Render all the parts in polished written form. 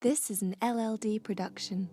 This is an LLD production.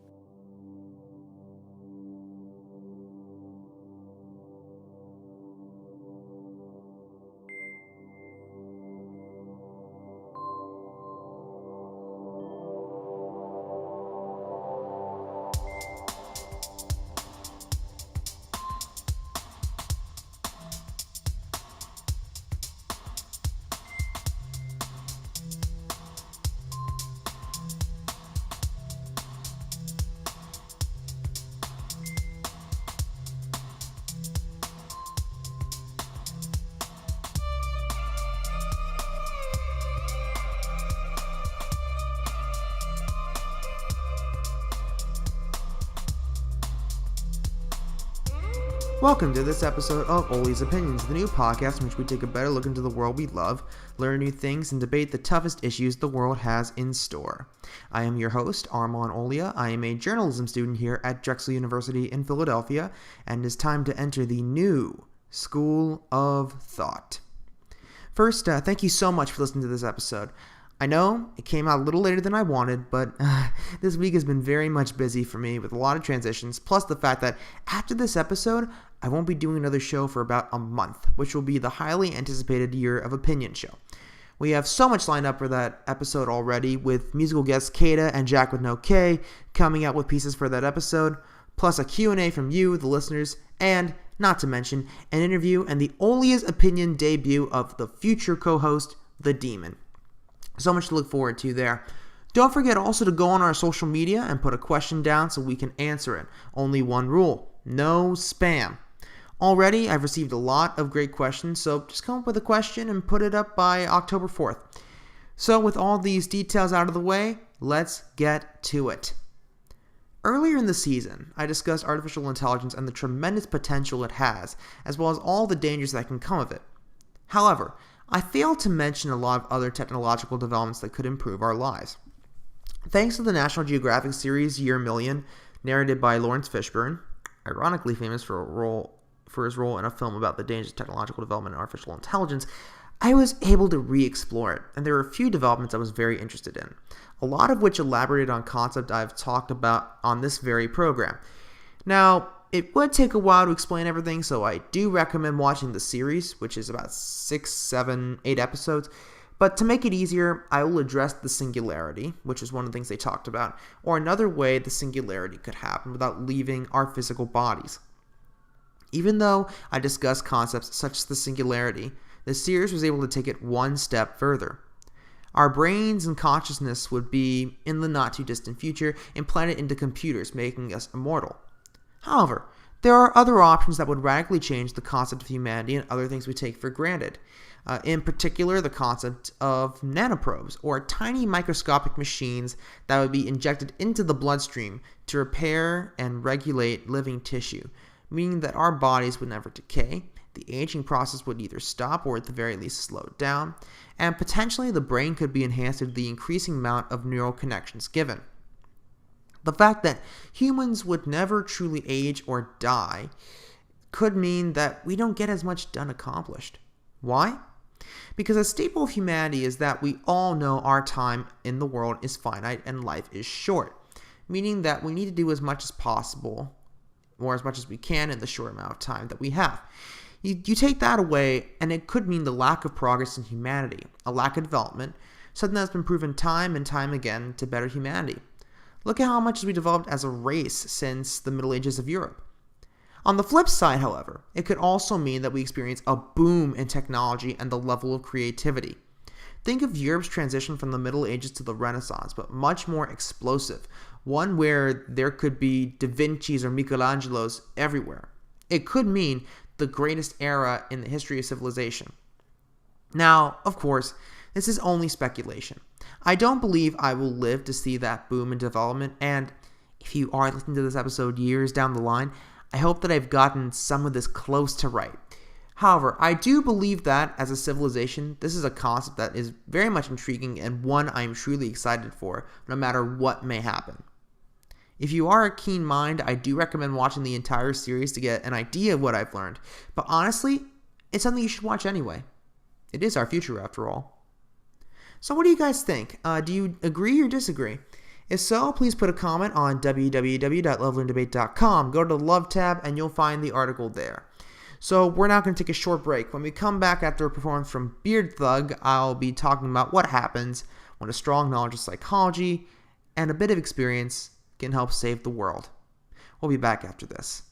Welcome to this episode of Owlia's Opinions, the new podcast in which we take a better look into the world we love, learn new things, and debate the toughest issues the world has in store. I am your host, Armon Owlia. I am a journalism student here at Drexel University in Philadelphia, and it is time to enter the new School of Thought. First, thank you so much for listening to this episode. I know it came out a little later than I wanted, but this week has been very much busy for me with a lot of transitions, plus the fact that after this episode, I won't be doing another show for about a month, which will be the highly anticipated Year of Opinion show. We have so much lined up for that episode already, with musical guests Kada and Jack with no K coming out with pieces for that episode, plus a Q&A from you, the listeners, and, not to mention, an interview and the Owlia's Opinion debut of the future co-host, The Demon. So much to look forward to there. Don't forget also to go on our social media and put a question down so we can answer it. Only one rule: no spam. Already, I've received a lot of great questions, so just come up with a question and put it up by October 4th. So with all these details out of the way, let's get to it. Earlier in the season, I discussed artificial intelligence and the tremendous potential it has, as well as all the dangers that can come of it. However, I failed to mention a lot of other technological developments that could improve our lives. Thanks to the National Geographic series Year Million, narrated by Lawrence Fishburne, ironically famous for his role in a film about the dangers of technological development and artificial intelligence, I was able to re-explore it, and there were a few developments I was very interested in, a lot of which elaborated on concepts I've talked about on this very program. Now, it would take a while to explain everything, so I do recommend watching the series, which is about 6, 7, 8 episodes. But to make it easier, I will address the singularity, which is one of the things they talked about, or another way the singularity could happen without leaving our physical bodies. Even though I discussed concepts such as the singularity, the series was able to take it one step further. Our brains and consciousness would be, in the not-too-distant future, implanted into computers, making us immortal. However, there are other options that would radically change the concept of humanity and other things we take for granted. In particular, the concept of nanoprobes, or tiny microscopic machines that would be injected into the bloodstream to repair and regulate living tissue, meaning that our bodies would never decay, the aging process would either stop or at the very least slow down, and potentially the brain could be enhanced due to the increasing amount of neural connections given. The fact that humans would never truly age or die could mean that we don't get as much done accomplished. Why? Because a staple of humanity is that we all know our time in the world is finite and life is short, meaning that we need to do as much as possible, or as much as we can in the short amount of time that we have. You take that away, and it could mean the lack of progress in humanity, a lack of development, something that's been proven time and time again to better humanity. Look at how much we developed as a race since the Middle Ages of Europe. On the flip side, however, it could also mean that we experience a boom in technology and the level of creativity. Think of Europe's transition from the Middle Ages to the Renaissance, but much more explosive, one where there could be Da Vinci's or Michelangelo's everywhere. It could mean the greatest era in the history of civilization. Now, of course, this is only speculation. I don't believe I will live to see that boom in development, and if you are listening to this episode years down the line, I hope that I've gotten some of this close to right. However, I do believe that, as a civilization, this is a concept that is very much intriguing and one I'm truly excited for, no matter what may happen. If you are a keen mind, I do recommend watching the entire series to get an idea of what I've learned, but honestly, it's something you should watch anyway. It is our future, after all. So what do you guys think? Do you agree or disagree? If so, please put a comment on www.lovelanddebate.com. Go to the Love tab and you'll find the article there. So we're now going to take a short break. When we come back after a performance from Beard Thug, I'll be talking about what happens when a strong knowledge of psychology and a bit of experience can help save the world. We'll be back after this.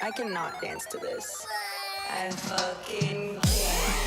I cannot dance to this. I fucking can't.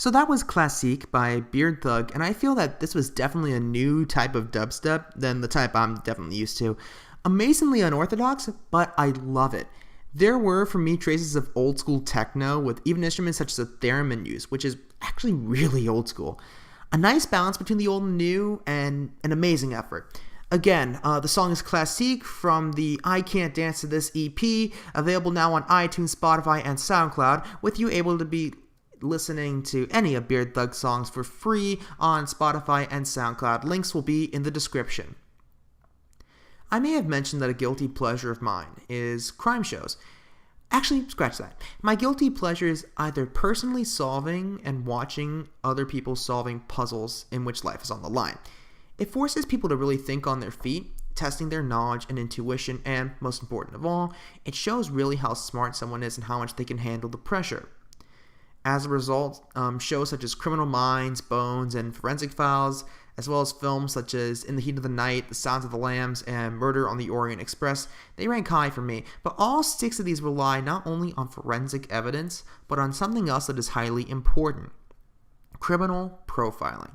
So that was Classique by Beard Thug, and I feel that this was definitely a new type of dubstep than the type I'm definitely used to. Amazingly unorthodox, but I love it. There were, for me, traces of old school techno with even instruments such as a theremin used, which is actually really old school. A nice balance between the old and new, and an amazing effort. Again, the song is Classique from the I Can't Dance to This EP, available now on iTunes, Spotify, and SoundCloud, with you able to be listening to any of Beard Thug's songs for free on Spotify and SoundCloud. Links will be in the description. I may have mentioned that a guilty pleasure of mine is crime shows. Actually, scratch that. My guilty pleasure is either personally solving and watching other people solving puzzles in which life is on the line. It forces people to really think on their feet, testing their knowledge and intuition, and most important of all, it shows really how smart someone is and how much they can handle the pressure. As a result, shows such as Criminal Minds, Bones, and Forensic Files, as well as films such as In the Heat of the Night, The Sounds of the Lambs, and Murder on the Orient Express, they rank high for me. But all 6 of these rely not only on forensic evidence, but on something else that is highly important: criminal profiling.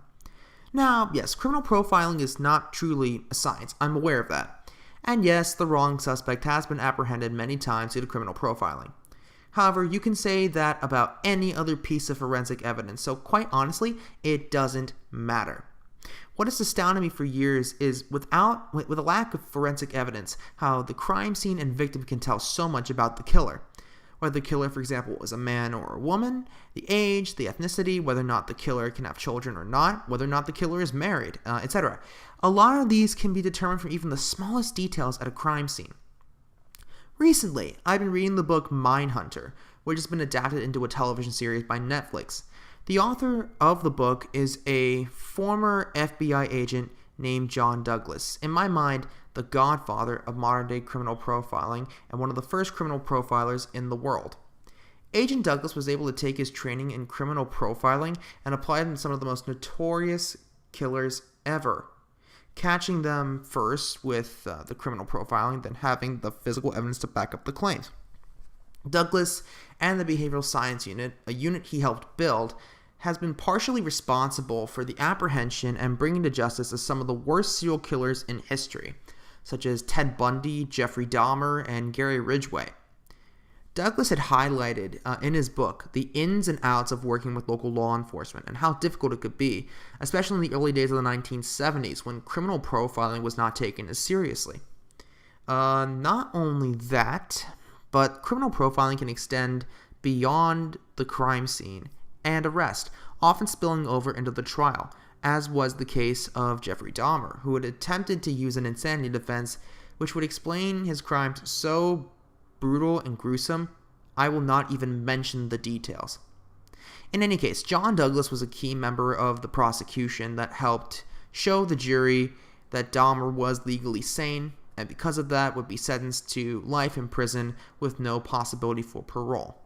Now, yes, criminal profiling is not truly a science. I'm aware of that. And yes, the wrong suspect has been apprehended many times due to criminal profiling. However, you can say that about any other piece of forensic evidence, so quite honestly, it doesn't matter. What has astounded me for years is, with a lack of forensic evidence, how the crime scene and victim can tell so much about the killer. Whether the killer, for example, is a man or a woman, the age, the ethnicity, whether or not the killer can have children or not, whether or not the killer is married, etc. A lot of these can be determined from even the smallest details at a crime scene. Recently, I've been reading the book Mindhunter, which has been adapted into a television series by Netflix. The author of the book is a former FBI agent named John Douglas. In my mind, the godfather of modern-day criminal profiling and one of the first criminal profilers in the world. Agent Douglas was able to take his training in criminal profiling and apply them to some of the most notorious killers ever, catching them first with the criminal profiling, then having the physical evidence to back up the claims. Douglas and the Behavioral Science Unit, a unit he helped build, has been partially responsible for the apprehension and bringing to justice of some of the worst serial killers in history, such as Ted Bundy, Jeffrey Dahmer, and Gary Ridgway. Douglas had highlighted in his book the ins and outs of working with local law enforcement and how difficult it could be, especially in the early days of the 1970s when criminal profiling was not taken as seriously. Not only that, but criminal profiling can extend beyond the crime scene and arrest, often spilling over into the trial, as was the case of Jeffrey Dahmer, who had attempted to use an insanity defense which would explain his crimes so brutal and gruesome, I will not even mention the details. In any case, John Douglas was a key member of the prosecution that helped show the jury that Dahmer was legally sane, and because of that would be sentenced to life in prison with no possibility for parole.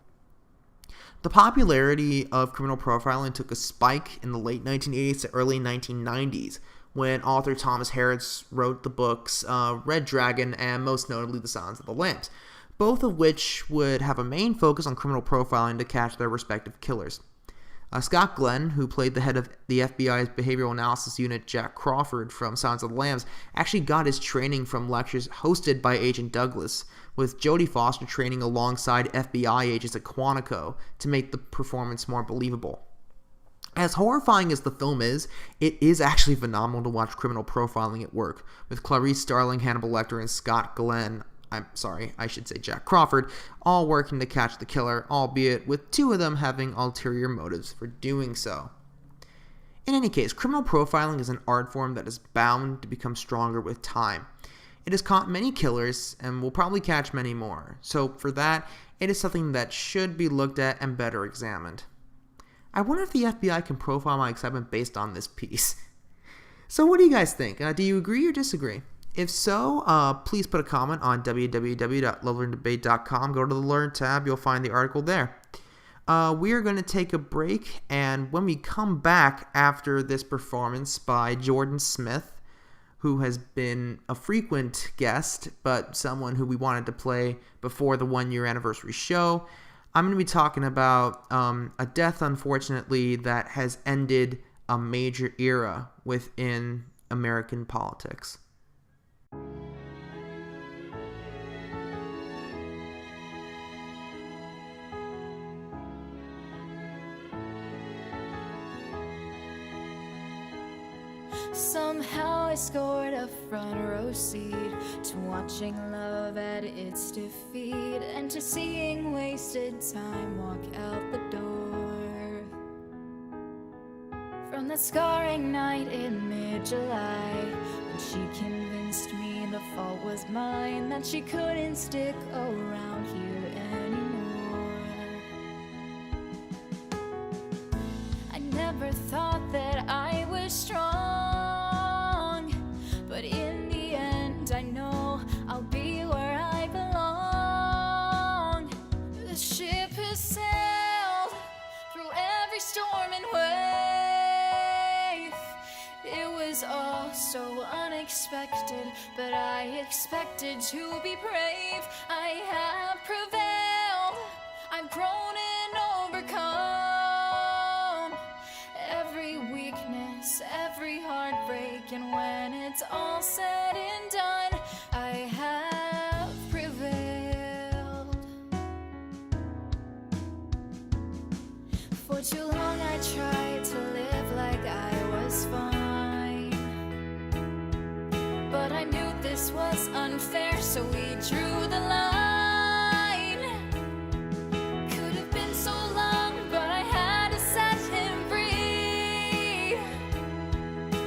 The popularity of criminal profiling took a spike in the late 1980s to early 1990s when author Thomas Harris wrote the books Red Dragon and most notably The Sounds of the Lambs, both of which would have a main focus on criminal profiling to catch their respective killers. Scott Glenn, who played the head of the FBI's Behavioral Analysis Unit, Jack Crawford, from Sounds of the Lambs, actually got his training from lectures hosted by Agent Douglas, with Jodie Foster training alongside FBI agents at Quantico to make the performance more believable. As horrifying as the film is, it is actually phenomenal to watch criminal profiling at work, with Clarice Starling, Hannibal Lecter, and Scott Glenn, Jack Crawford, all working to catch the killer, albeit with 2 of them having ulterior motives for doing so. In any case, criminal profiling is an art form that is bound to become stronger with time. It has caught many killers and will probably catch many more, so for that, it is something that should be looked at and better examined. I wonder if the FBI can profile my excitement based on this piece. So what do you guys think? Do you agree or disagree? If so, please put a comment on www.lovelanddebate.com. Go to the Learn tab. You'll find the article there. We are going to take a break, and when we come back after this performance by Jordan Smith, who has been a frequent guest, but someone who we wanted to play before the 1-year anniversary show, I'm going to be talking about a death, unfortunately, that has ended a major era within American politics. Somehow I scored a front row seat to watching love at its defeat and to seeing wasted time walk out the door. From that scarring night in mid-July, when she convinced me the fault was mine, that she couldn't stick around here anymore. I never thought that I was strong, but in the end I know I'll be where I belong. The ship has sailed through every storm and wave. It was all so unexpected, but I expected to be brave. I have prevailed, I've grown and overcome every weakness, every heartbreak, and when it's all said and done, I have prevailed. For too long I tried to live like I was fine, but I knew this was unfair, so we drew the line. Could have been so long, but I had to set him free,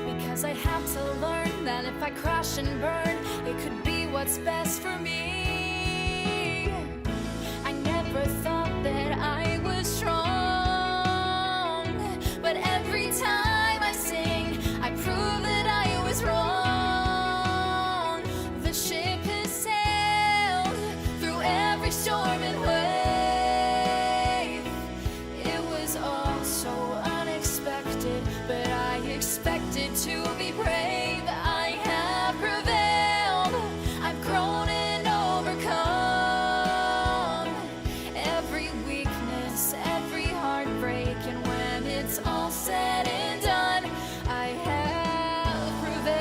because I had to learn that if I crash and burn, it could be what's best for me. I never thought that I was strong, but every time I sing, I prove that I was wrong. The ship has sailed through every storm and wave. It was all so unexpected, but I expected to be brave. I have prevailed, I've grown and overcome every weakness, every heartbreak, and when it's all said and done, I have prevailed.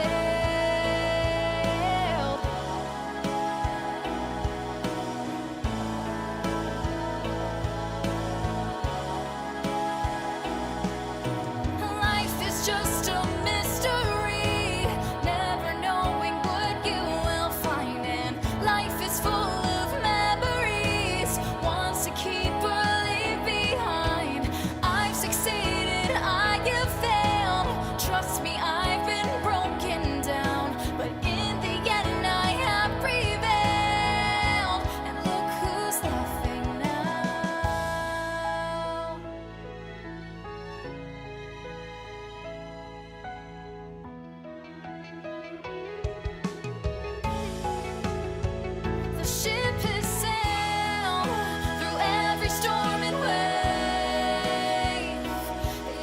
Life is just a mystery, never knowing what you will find, and life is full of memories, ones to keep or leave behind. I've succeeded, I have failed, trust me, I've been broken down, but in the end I have prevailed, and look who's laughing now. The ship has sailed through every storm and wave.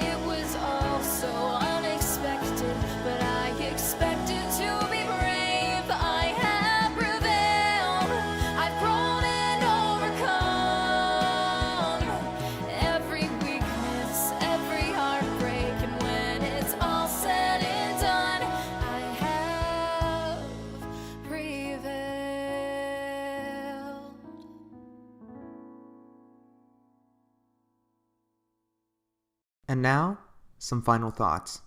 It was all so unexpected, but I expected to be brave. I have prevailed, I've grown and overcome every weakness, every heartbreak, and when it's all said and done, I have prevailed. And now, some final thoughts.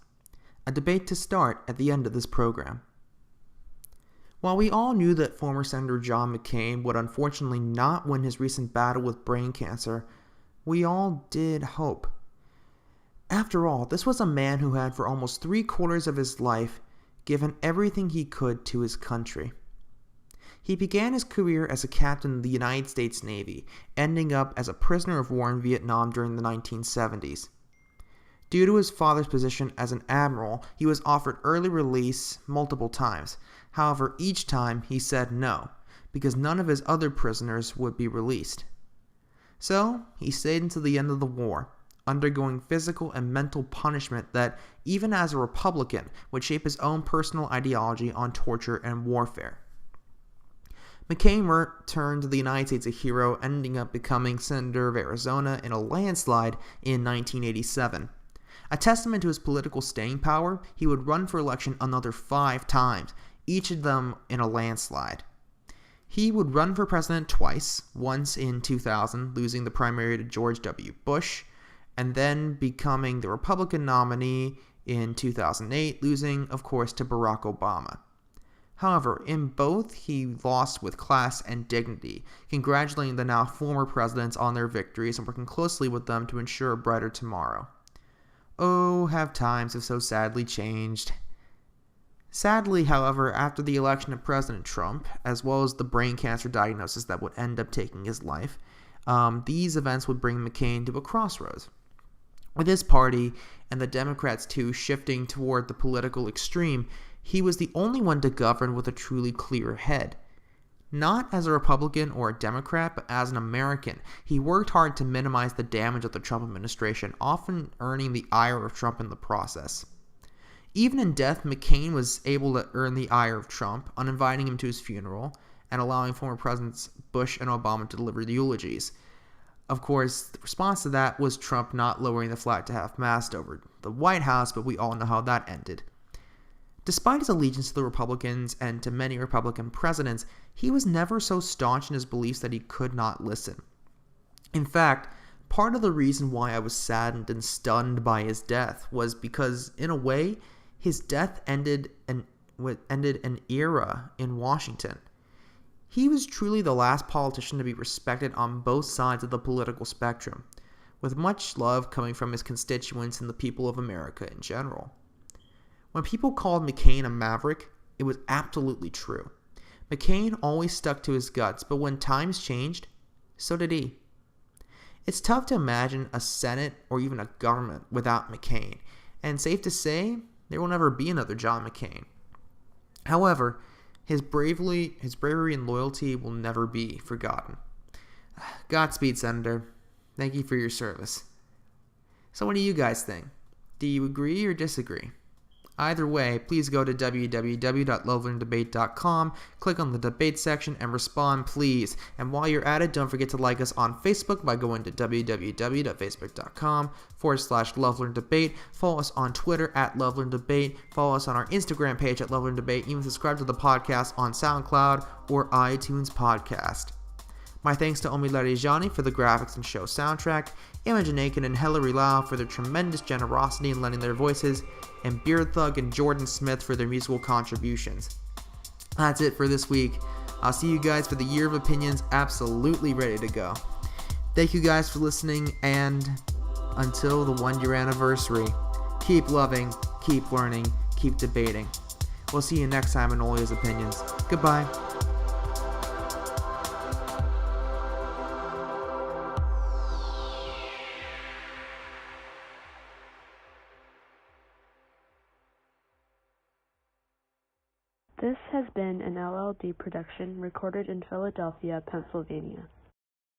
A debate to start at the end of this program. While we all knew that former Senator John McCain would unfortunately not win his recent battle with brain cancer, we all did hope. After all, this was a man who had for almost 3/4 of his life given everything he could to his country. He began his career as a captain in the United States Navy, ending up as a prisoner of war in Vietnam during the 1970s. Due to his father's position as an admiral, he was offered early release multiple times. However, each time he said no, because none of his other prisoners would be released. So, he stayed until the end of the war, undergoing physical and mental punishment that, even as a Republican, would shape his own personal ideology on torture and warfare. McCain returned to the United States a hero, ending up becoming Senator of Arizona in a landslide in 1987. A testament to his political staying power, he would run for election another 5 times, each of them in a landslide. He would run for president twice, once in 2000, losing the primary to George W. Bush, and then becoming the Republican nominee in 2008, losing, of course, to Barack Obama. However, in both, he lost with class and dignity, congratulating the now former presidents on their victories and working closely with them to ensure a brighter tomorrow. Oh, have times have so sadly changed. Sadly, however, after the election of President Trump, as well as the brain cancer diagnosis that would end up taking his life, these events would bring McCain to a crossroads. With his party and the Democrats too shifting toward the political extreme, he was the only one to govern with a truly clear head. Not as a Republican or a Democrat, but as an American, he worked hard to minimize the damage of the Trump administration, often earning the ire of Trump in the process. Even in death, McCain was able to earn the ire of Trump, uninviting him to his funeral and allowing former presidents Bush and Obama to deliver the eulogies. Of course, the response to that was Trump not lowering the flag to half-mast over the White House, but we all know how that ended. Despite his allegiance to the Republicans and to many Republican presidents, he was never so staunch in his beliefs that he could not listen. In fact, part of the reason why I was saddened and stunned by his death was because, in a way, his death ended an era in Washington. He was truly the last politician to be respected on both sides of the political spectrum, with much love coming from his constituents and the people of America in general. When people called McCain a maverick, it was absolutely true. McCain always stuck to his guts, but when times changed, so did he. It's tough to imagine a Senate or even a government without McCain, and safe to say, there will never be another John McCain. However, his bravery and loyalty will never be forgotten. Godspeed, Senator. Thank you for your service. So what do you guys think? Do you agree or disagree? Either way, please go to www.lovelearnedebate.com, click on the debate section, and respond, please. And while you're at it, don't forget to like us on Facebook by going to www.facebook.com/lovelearnedebate. Follow us on Twitter at lovelearnedebate. Follow us on our Instagram page at lovelearnedebate. Even subscribe to the podcast on SoundCloud or iTunes Podcast. My thanks to Omi Larijani for the graphics and show soundtrack, Imogen Aiken and Hilary Lau for their tremendous generosity in lending their voices, and Beard Thug and Jordan Smith for their musical contributions. That's it for this week. I'll see you guys for the Year of Opinions, absolutely ready to go. Thank you guys for listening, and until the 1-year anniversary, keep loving, keep learning, keep debating. We'll see you next time in Owlia's Opinions. Goodbye. This has been an LLD production recorded in Philadelphia, Pennsylvania.